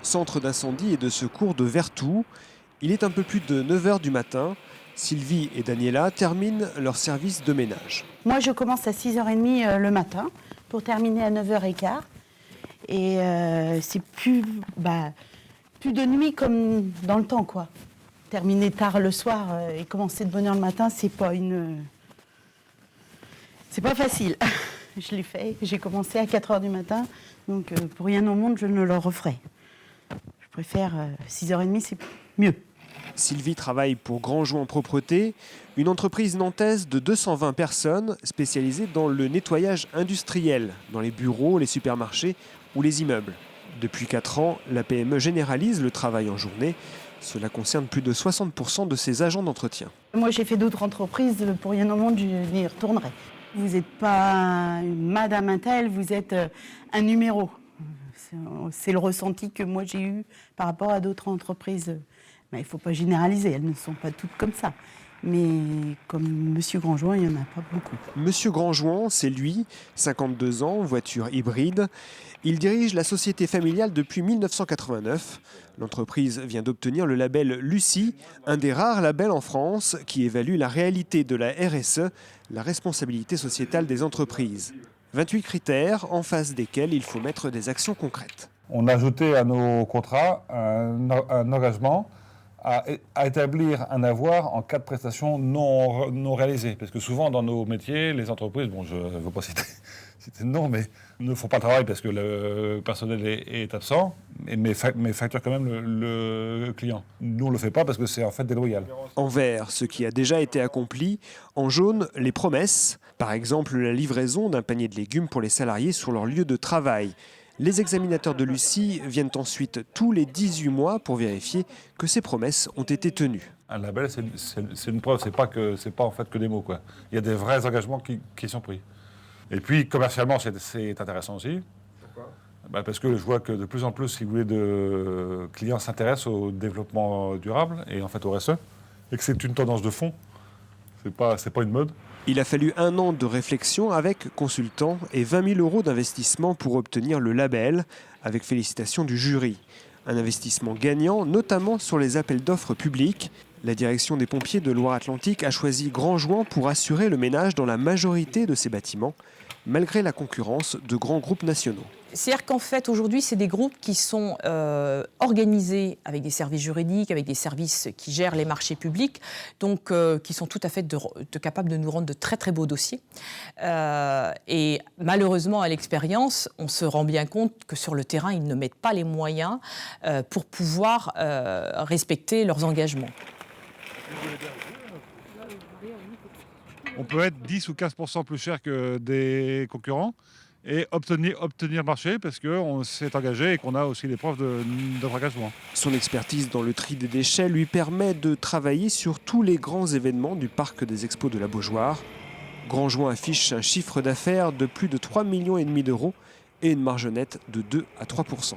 centre d'incendie et de secours de Vertou. Il est un peu plus de 9 h du matin. Sylvie et Daniela terminent leur service de ménage. Moi, je commence à 6h30 le matin pour terminer à 9h15. Et c'est plus de nuit comme dans le temps, quoi. Terminer tard le soir et commencer de bonne heure le matin, c'est pas facile. Je l'ai fait, j'ai commencé à 4h du matin, donc pour rien au monde, je ne le referai. Je préfère 6h30, c'est mieux. Sylvie travaille pour Grandjoint Propreté, une entreprise nantaise de 220 personnes spécialisée dans le nettoyage industriel, dans les bureaux, les supermarchés ou les immeubles. Depuis 4 ans, la PME généralise le travail en journée. Cela concerne plus de 60% de ses agents d'entretien. Moi, j'ai fait d'autres entreprises, pour rien au monde, je n'y retournerai. Vous n'êtes pas Madame Intel, vous êtes un numéro. C'est le ressenti que moi j'ai eu par rapport à d'autres entreprises. Mais il ne faut pas généraliser, elles ne sont pas toutes comme ça. Mais comme Monsieur Grandjoint, il n'y en a pas beaucoup. Monsieur Grandjoint, c'est lui, 52 ans, voiture hybride. Il dirige la société familiale depuis 1989. L'entreprise vient d'obtenir le label Lucie, un des rares labels en France qui évalue la réalité de la RSE, la responsabilité sociétale des entreprises. 28 critères en face desquels il faut mettre des actions concrètes. On a ajouté à nos contrats un engagement à établir un avoir en cas de prestations non réalisées. Parce que souvent, dans nos métiers, les entreprises, je ne veux pas citer de nom, mais ne font pas le travail parce que le personnel est absent, mais facture quand même le client. Nous, on ne le fait pas parce que c'est en fait déloyal. En vert, ce qui a déjà été accompli. En jaune, les promesses. Par exemple, la livraison d'un panier de légumes pour les salariés sur leur lieu de travail. Les examinateurs de Lucie viennent ensuite tous les 18 mois pour vérifier que ces promesses ont été tenues. Un label, c'est une preuve, c'est pas en fait que des mots, quoi. Il y a des vrais engagements qui sont pris. Et puis, commercialement, c'est intéressant aussi. Pourquoi ? Parce que je vois que de plus en plus, si vous voulez, de clients s'intéressent au développement durable et en fait au RSE, et que c'est une tendance de fond. C'est pas une mode. Il a fallu 1 an de réflexion avec consultants et 20 000 € d'investissement pour obtenir le label, avec félicitations du jury. Un investissement gagnant, notamment sur les appels d'offres publics. La direction des pompiers de Loire-Atlantique a choisi Grandjoint pour assurer le ménage dans la majorité de ses bâtiments, malgré la concurrence de grands groupes nationaux. C'est-à-dire qu'en fait, aujourd'hui, c'est des groupes qui sont organisés avec des services juridiques, avec des services qui gèrent les marchés publics, donc qui sont tout à fait capables de nous rendre de très très beaux dossiers. Et malheureusement, à l'expérience, on se rend bien compte que sur le terrain, ils ne mettent pas les moyens pour pouvoir respecter leurs engagements. On peut être 10 ou 15% plus cher que des concurrents et obtenir marché parce qu'on s'est engagé et qu'on a aussi les preuves de notre engagement. Son expertise dans le tri des déchets lui permet de travailler sur tous les grands événements du parc des expos de la Beaujoire. Grandjoint affiche un chiffre d'affaires de plus de 3,5 millions d'euros et une marge nette de 2 à 3%.